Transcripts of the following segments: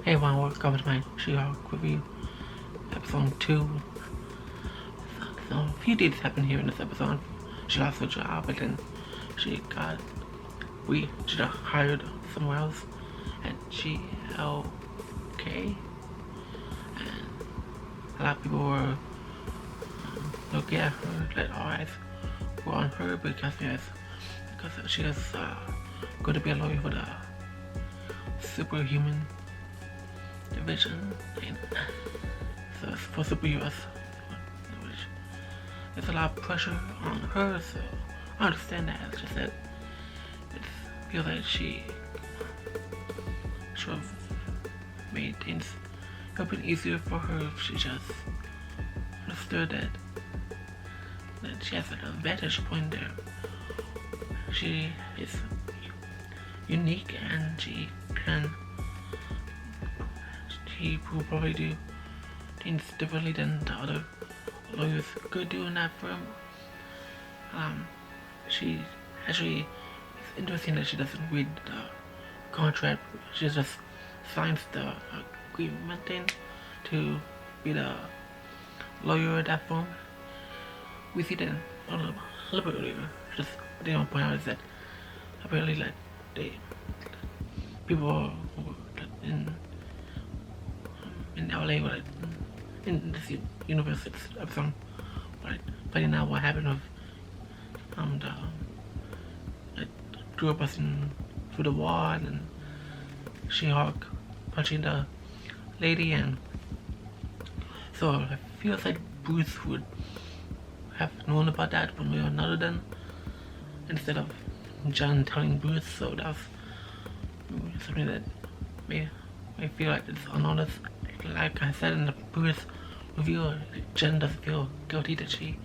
Hey everyone, welcome to my She-Hulk review, episode 2. So a few things happened here in this episode. She lost her job, but then she got hired somewhere else at GLK, and a lot of people were looking at her, like all eyes were on her because she is going to be a lawyer for the Superhuman division, and so it's for superheroes. There's a lot of pressure on her, so I understand that. It's just that it feels like she should have made things a bit easier for her if she just understood that she has an advantage point there. She is unique and she will probably do things differently than the other lawyers could do in that firm. She actually, it's interesting that she doesn't read the contract. She just signs the agreement thing to be the lawyer at that firm. We see that a little bit earlier. Just what they want to point out is that apparently, like, people in LA, like, in this universe, it's episode, like, finding out what happened with the group person through the wall, and She-Hulk punching the lady, and so it feels like Bruce would have known about that one way or another then, instead of John telling Bruce. So that's something that may feel like it's unhonest. Like I said in the previous review, Jen doesn't feel guilty that she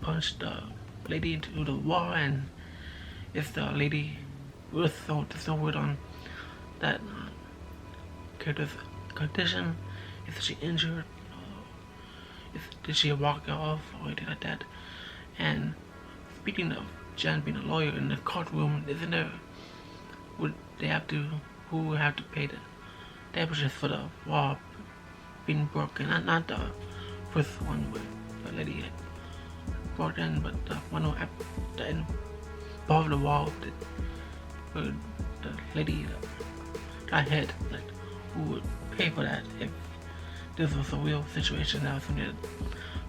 punched the lady into the wall, and if the lady was there's no word on that character's condition, if she injured, did she walk off or anything like that. And speaking of Jen being a lawyer in the courtroom, who would have to pay the damages for the wall being broken? Not the first one where the lady had broken, but the one who above the wall where the lady got hit. Like, who would pay for that if this was a real situation? That was something that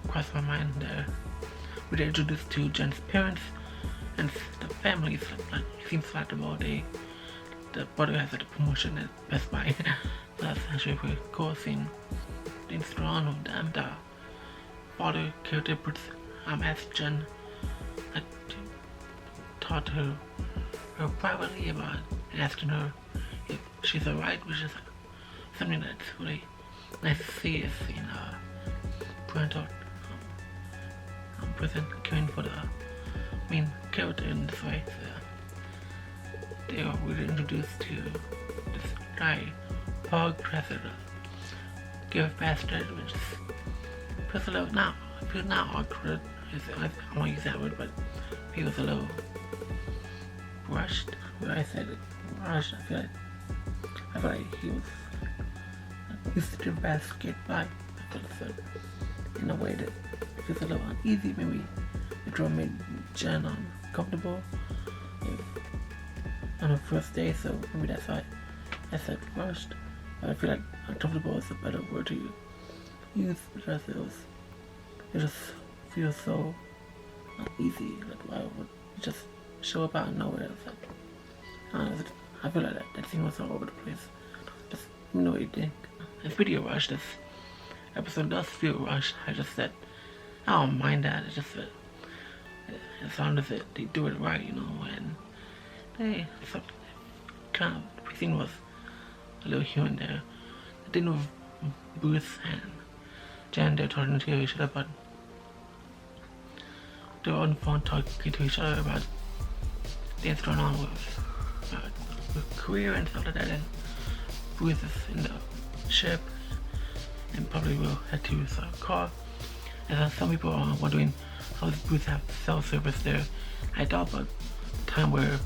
crossed my mind there. We were introduced to Jen's parents and the families. Like, it seems flattable. The brother has a promotion at Best Buy. That's actually a pretty cool scene. Things wrong with them. The father character asked Jen to talk to her privately about asking her if she's alright, which is something that's really nice to see. Is in parental person caring for the main character in this way. So they were introduced to this guy, Paul Cresser, gift bastard, which feels a little not awkward. I won't use that word, but feels a little rushed. Where I said it, rushed, I feel like he was used to give basket by in a way that feels a little uneasy. Maybe it made Jen uncomfortable on her first day, so maybe that's why I said rushed. But I feel like uncomfortable is a better word to use, because it just feels so uneasy. Like, why would it just show up out of nowhere? It's like, I feel like that scene was all over the place. Just let me know what you think. It's pretty rushed. This episode does feel rushed. I just said I don't mind that. It's just that as long as they do it right, and the scene was a little here and there. The thing with Bruce and Jen, they're talking to each other, but they're on the phone talking to each other about things going on with career and stuff like that. And Bruce is in the ship and probably will head to his car. And some people are wondering how does Bruce have cell service there. I thought about the time where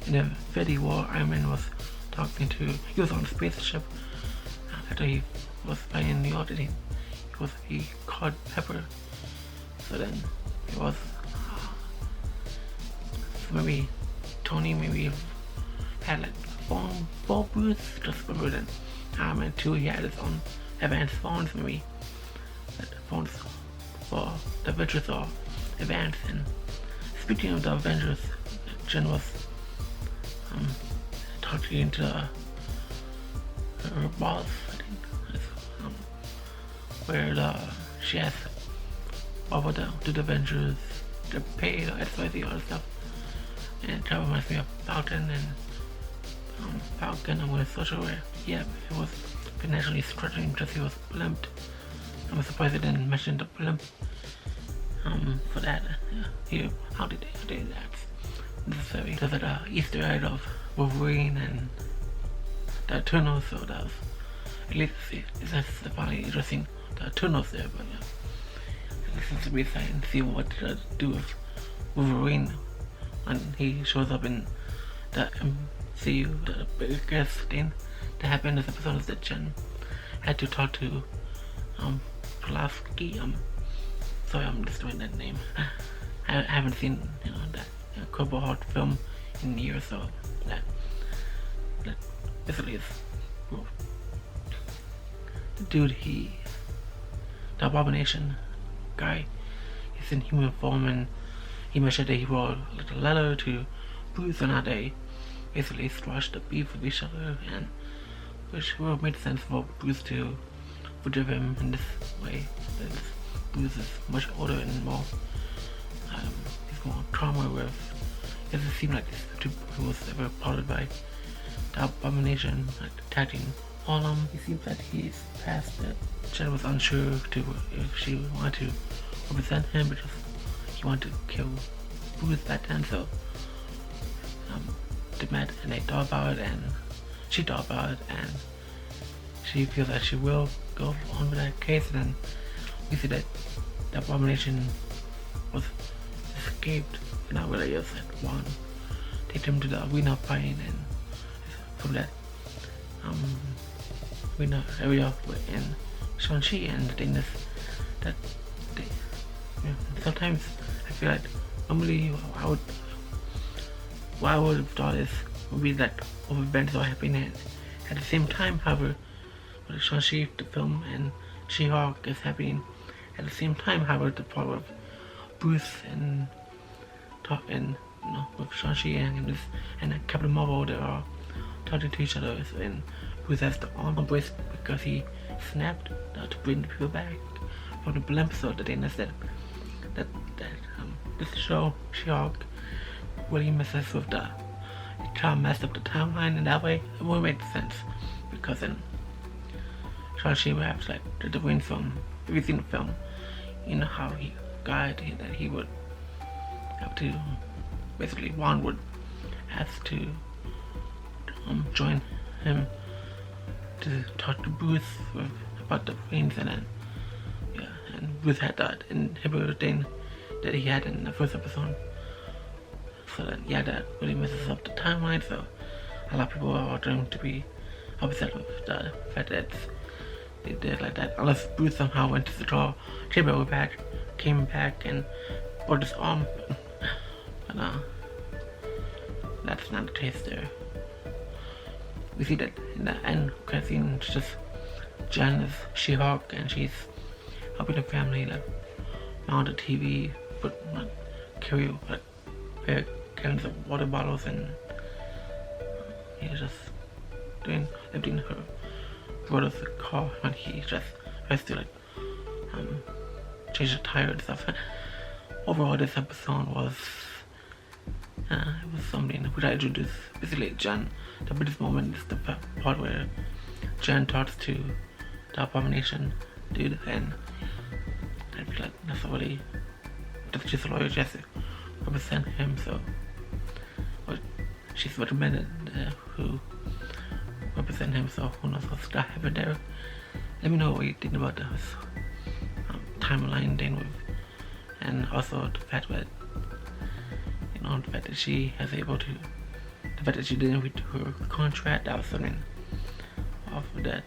in the Infinity War, Iron Man was talking to, he was on a spaceship after he was playing New York. He caught Pepper. So then it was maybe Tony had like phone booths just for then. Iron Man 2 he had his own advanced phones, maybe phones for the Avengers or advanced. And speaking of the Avengers, Jen was talking into her boss, I think, where she asked what would do the Avengers get paid or XYZ, all that stuff. And that reminds me of Falcon and Falcon. I'm going to social where it was financially struggling because he was blimped. I'm surprised they didn't mention the blimp for that. How did they do that? Necessary because of the Easter egg of Wolverine and the Eternals, so that was, at least it's definitely interesting, the Eternals there, but this is to be exciting to see what to do with Wolverine when he shows up in the MCU. The biggest thing that happened in this episode is that Jen had to talk to Pulaski. Sorry, I'm just doing that name. I haven't seen that Incredible Hulk film in years, so that basically is the dude. The Abomination guy, he's in human form, and he mentioned that he wrote a letter to Bruce and how they basically squashed the beef with each other, and which will make sense for Bruce to forgive him in this way. Bruce is much older and more he's more trauma with. It doesn't seem like he was ever bothered by the Abomination attacking on him. It seems that he's past it. Jen was unsure if she wanted to represent him because he wanted to kill Bruce back then, so they met and they thought about it, and she thought about it, and she feels that she will go on with that case. And then we see that the Abomination was escaped, and now really is at one. Take him to the arena fight, and from that arena area in Shang-Chi. And the thing is that sometimes I feel like normally what I would have thought is would be that all events are happening at the same time. However, with Shang-Chi, the film, and She-Hulk is happening at the same time. However, the part of Bruce and with Shang-Chi and Captain Marvel, they are talking to each other, and Bruce has the arm brace because he snapped to bring the people back from the blimp. So the thing is that this show, She-Hulk, really messes with it kind of messed up the timeline, and that way it won't make sense, because then Shang-Chi would have like the win film. If you've seen the film, you know how he got that he would have to basically Juan would ask to join him to talk to Bruce about the rings, and then and Bruce had that inhibitor thing that he had in the first episode. So that really messes up the timeline. So a lot of people are going to be upset with the fact that they did like that, unless Bruce somehow went to the draw, came back and brought his arm. But that's not the case there. We see that in the end credit scene, it's just Jen is She-Hulk, and she's helping the family mount a TV, carry cans of water bottles, and just emptying her brother's car when he just tries to change the tire and stuff. Overall, this episode was it was something which I introduced. Basically, Jen, the biggest moment is the part where Jen talks to the Abomination dude, and I feel like that's really just a lawyer just to represent him. So she's recommended who represent him, so who knows what's gonna happen there. Let me know what you think about this timeline thing with, and also the fact that she has able to the fact that she didn't read her contract, that was something off of that.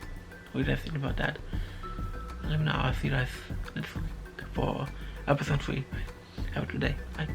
What do you guys think about that? Let me know. I'll see you guys next week for episode 3. Have a good day. Bye.